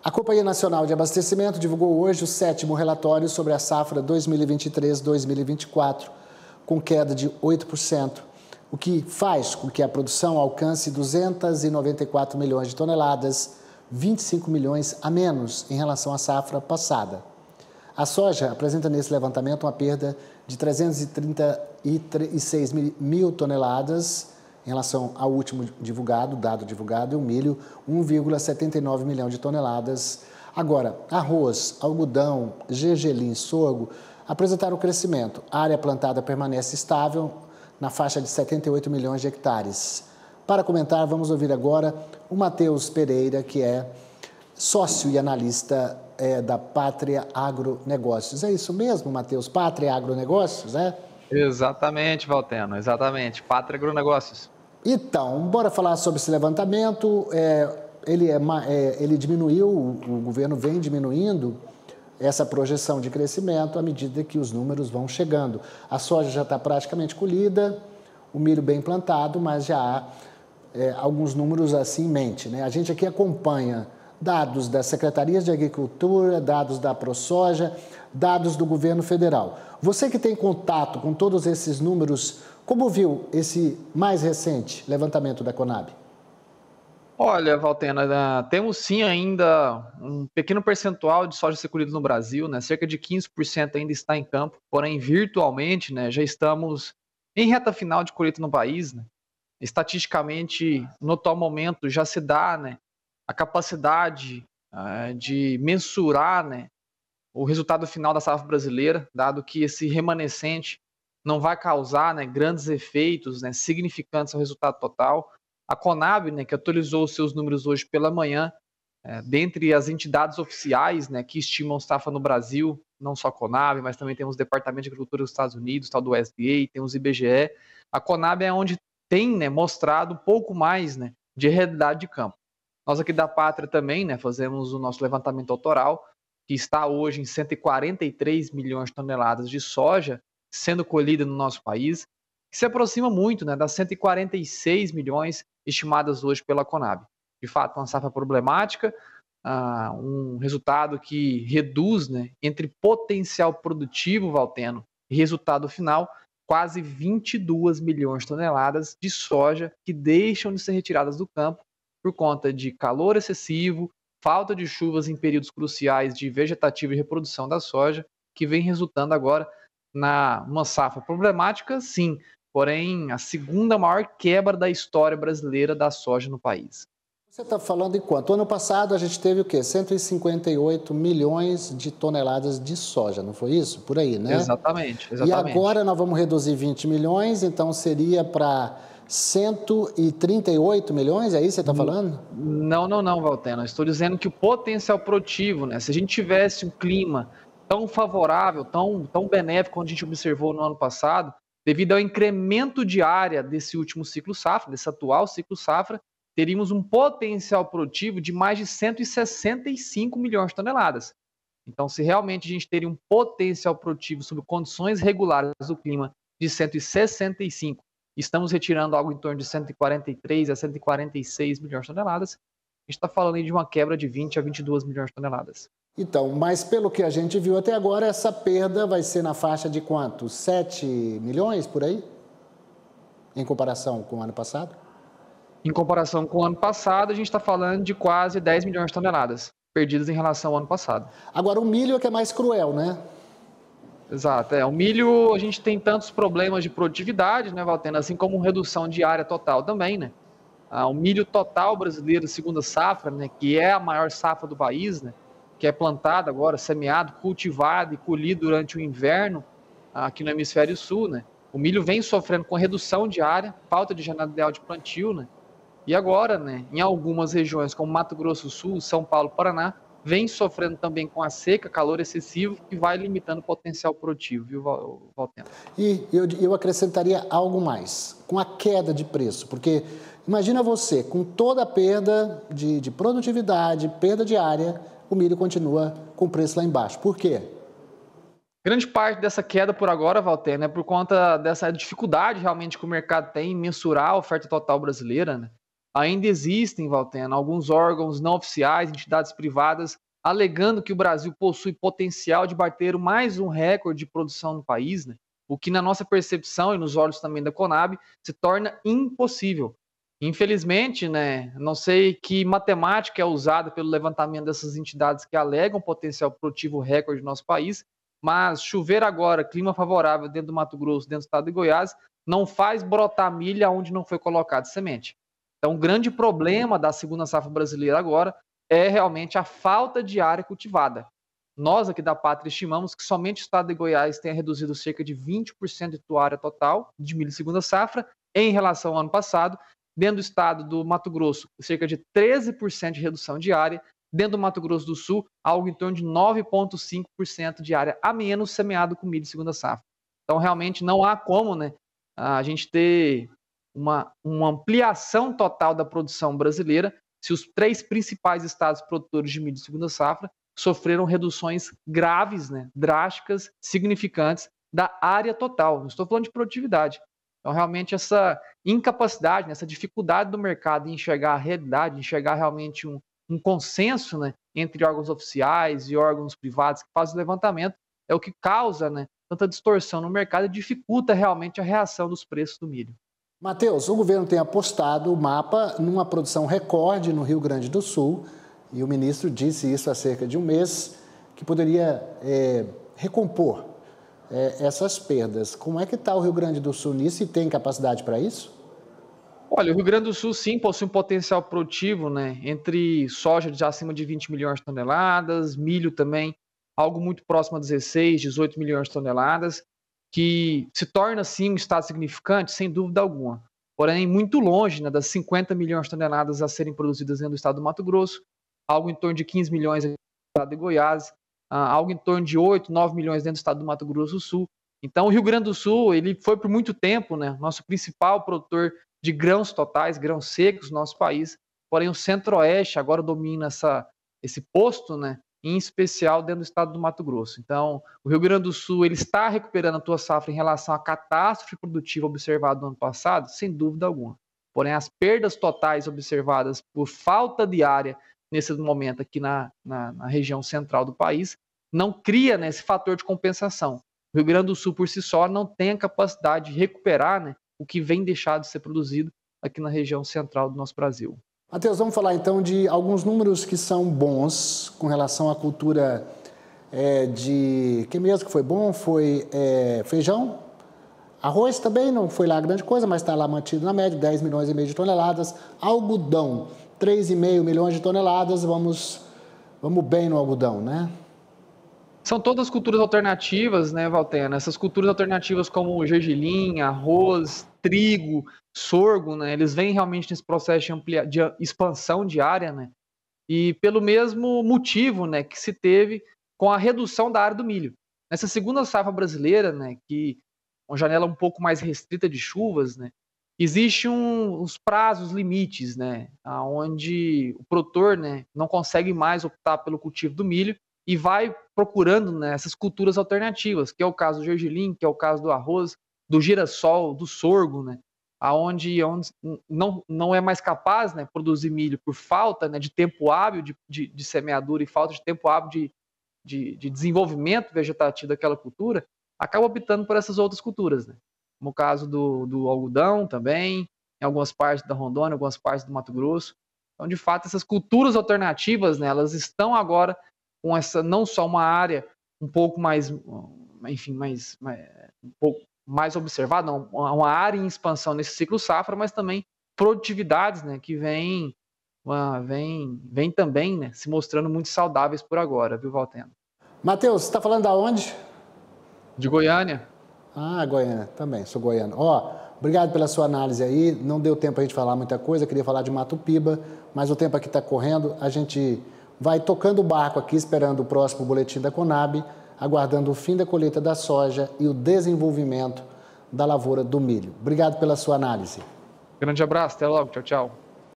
A Companhia Nacional de Abastecimento divulgou hoje o 7º relatório sobre a safra 2023-2024, com queda de 8%, o que faz com que a produção alcance 294 milhões de toneladas, 25 milhões a menos em relação à safra passada. A soja apresenta nesse levantamento uma perda de 336 mil toneladas em relação ao último dado divulgado, e o milho, 1,79 milhão de toneladas. Agora, arroz, algodão, gergelim e sorgo apresentaram crescimento. A área plantada permanece estável na faixa de 78 milhões de hectares. Para comentar, vamos ouvir agora o Matheus Pereira, que é sócio e analista da Pátria Agronegócios. É isso mesmo, Matheus? Pátria Agronegócios, né? Exatamente, Valteno, exatamente. Pátria Agronegócios. Então, bora falar sobre esse levantamento. Ele diminuiu, o governo vem diminuindo essa projeção de crescimento à medida que os números vão chegando. A soja já está praticamente colhida, o milho bem plantado, mas já há alguns números assim em mente, né? A gente aqui acompanha dados das secretarias de Agricultura, dados da ProSoja, dados do governo federal. Você que tem contato com todos esses números, como viu esse mais recente levantamento da Conab? Olha, Valtena, temos sim ainda um pequeno percentual de soja ser colhido no Brasil, né? Cerca de 15% ainda está em campo, porém virtualmente, né, já estamos em reta final de colheita no país, né? Estatisticamente, no atual momento, já se dá, né, a capacidade de mensurar, né, o resultado final da safra brasileira, dado que esse remanescente não vai causar, né, grandes efeitos, né, significantes ao resultado total. A Conab, né, que atualizou os seus números hoje pela manhã, dentre as entidades oficiais, né, que estimam safra no Brasil, não só a Conab, mas também temos o Departamento de Agricultura dos Estados Unidos, tal do USDA, temos o IBGE. A Conab é onde tem, né, mostrado um pouco mais, né, de realidade de campo. Nós aqui da Pátria também, né, fazemos o nosso levantamento autoral, que está hoje em 143 milhões de toneladas de soja sendo colhida no nosso país, que se aproxima muito, né, das 146 milhões estimadas hoje pela Conab. De fato, uma safra problemática, um resultado que reduz, né, entre potencial produtivo, Valteno, e resultado final, quase 22 milhões de toneladas de soja que deixam de ser retiradas do campo por conta de calor excessivo, falta de chuvas em períodos cruciais de vegetativa e reprodução da soja, que vem resultando agora numa safra problemática, sim, porém a segunda maior quebra da história brasileira da soja no país. Você está falando em quanto? Ano passado a gente teve o quê? 158 milhões de toneladas de soja, não foi isso? Por aí, né? Exatamente. E agora nós vamos reduzir 20 milhões, então seria para 138 milhões, é isso que você está falando? Não, Valtena. Estou dizendo que o potencial produtivo, né? Se a gente tivesse um clima tão favorável, tão benéfico, como a gente observou no ano passado, devido ao incremento de área desse último ciclo safra, desse atual ciclo safra, teríamos um potencial produtivo de mais de 165 milhões de toneladas. Então, se realmente a gente teria um potencial produtivo sob condições regulares do clima de 165, estamos retirando algo em torno de 143 a 146 milhões de toneladas, a gente está falando aí de uma quebra de 20 a 22 milhões de toneladas. Então, mas pelo que a gente viu até agora, essa perda vai ser na faixa de quanto? 7 milhões por aí? Em comparação com o ano passado? Em comparação com o ano passado, a gente está falando de quase 10 milhões de toneladas perdidas em relação ao ano passado. Agora, o milho é que é mais cruel, né? Exato. O milho, a gente tem tantos problemas de produtividade, né, Valtena, assim como redução de área total também, né? O milho total brasileiro, segunda safra, né, que é a maior safra do país, né, que é plantado agora, semeado, cultivado e colhido durante o inverno aqui no hemisfério sul, né? O milho vem sofrendo com redução de área, falta de janela ideal de plantio, né? E agora, né, em algumas regiões como Mato Grosso do Sul, São Paulo, Paraná, vem sofrendo também com a seca, calor excessivo, que vai limitando o potencial produtivo, viu, Valtena? E eu acrescentaria algo mais, com a queda de preço, porque imagina você, com toda a perda de produtividade, perda de área, o milho continua com o preço lá embaixo. Por quê? Grande parte dessa queda por agora, Valtena, é por conta dessa dificuldade realmente que o mercado tem em mensurar a oferta total brasileira, né? ainda existem, Valtena, alguns órgãos não oficiais, entidades privadas, alegando que o Brasil possui potencial de bater mais um recorde de produção no país, né? O que na nossa percepção e nos olhos também da Conab se torna impossível. Infelizmente, né, não sei que matemática é usada pelo levantamento dessas entidades que alegam potencial produtivo recorde no nosso país, mas chover agora, clima favorável dentro do Mato Grosso, dentro do estado de Goiás, não faz brotar milha onde não foi colocada semente. Então, o grande problema da segunda safra brasileira agora é realmente a falta de área cultivada. Nós aqui da Pátria estimamos que somente o estado de Goiás tenha reduzido cerca de 20% de sua área total de milho segunda safra em relação ao ano passado. Dentro do estado do Mato Grosso, cerca de 13% de redução de área. Dentro do Mato Grosso do Sul, algo em torno de 9,5% de área a menos semeado com milho segunda safra. Então, realmente, não há como, né, a gente ter uma ampliação total da produção brasileira se os 3 principais estados produtores de milho segunda safra sofreram reduções graves, né, drásticas, significantes da área total. Não estou falando de produtividade. Então, realmente, essa incapacidade, essa dificuldade do mercado em enxergar a realidade, enxergar realmente um consenso, né, entre órgãos oficiais e órgãos privados que fazem o levantamento, é o que causa, né, tanta distorção no mercado e dificulta realmente a reação dos preços do milho. Matheus, o governo tem apostado o mapa numa produção recorde no Rio Grande do Sul e o ministro disse isso há cerca de um mês, que poderia recompor essas perdas. Como é que está o Rio Grande do Sul nisso e tem capacidade para isso? Olha, o Rio Grande do Sul sim possui um potencial produtivo, né, entre soja de acima de 20 milhões de toneladas, milho também, algo muito próximo a 16, 18 milhões de toneladas, que se torna sim um estado significante, sem dúvida alguma. Porém, muito longe, né, das 50 milhões de toneladas a serem produzidas dentro do estado do Mato Grosso, algo em torno de 15 milhões no estado de Goiás, algo em torno de 8, 9 milhões dentro do estado do Mato Grosso do Sul. Então, o Rio Grande do Sul, ele foi por muito tempo, né, nosso principal produtor de grãos totais, grãos secos no nosso país, porém o Centro-Oeste agora domina esse posto, né, em especial dentro do estado do Mato Grosso. Então, o Rio Grande do Sul ele está recuperando a tua safra em relação à catástrofe produtiva observada no ano passado, sem dúvida alguma. Porém, as perdas totais observadas por falta de área nesse momento aqui na região central do país não cria, né, esse fator de compensação. O Rio Grande do Sul, por si só, não tem a capacidade de recuperar, né, o que vem deixado de ser produzido aqui na região central do nosso Brasil. Matheus, vamos falar então de alguns números que são bons com relação à cultura de... Que mesmo que foi bom? Foi feijão, arroz também, não foi lá grande coisa, mas está lá mantido na média, 10 milhões e meio de toneladas. Algodão, 3,5 milhões de toneladas, vamos bem no algodão, né? São todas culturas alternativas, né, Valtena? Essas culturas alternativas como gergelim, arroz, trigo, sorgo, né? Eles vêm realmente nesse processo de expansão de área, né? E pelo mesmo motivo, né, que se teve com a redução da área do milho. Nessa segunda safra brasileira, né, que uma janela um pouco mais restrita de chuvas, né, existe uns prazos limites, né, onde o produtor, né, não consegue mais optar pelo cultivo do milho e vai procurando, né, essas culturas alternativas, que é o caso do gergelim, que é o caso do arroz, do girassol, do sorgo, né, onde não é mais capaz, né, produzir milho por falta, né, de tempo hábil de semeadura e falta de tempo hábil de desenvolvimento vegetativo daquela cultura, acaba optando por essas outras culturas, né? Como o caso do algodão também, em algumas partes da Rondônia, algumas partes do Mato Grosso. Então, de fato, essas culturas alternativas, né, elas estão agora com essa não só uma área um pouco mais, enfim, um pouco mais observada, uma área em expansão nesse ciclo safra, mas também produtividades, né, que vem também, né, se mostrando muito saudáveis por agora, viu, Valtena? Matheus, você está falando de onde? De Goiânia. Ah, Goiânia, também, sou goiano. Obrigado pela sua análise aí, não deu tempo a gente falar muita coisa, queria falar de Mato Piba, mas o tempo aqui está correndo, a gente vai tocando o barco aqui, esperando o próximo boletim da Conab, aguardando o fim da colheita da soja e o desenvolvimento da lavoura do milho. Obrigado pela sua análise. Grande abraço, até logo, tchau, tchau.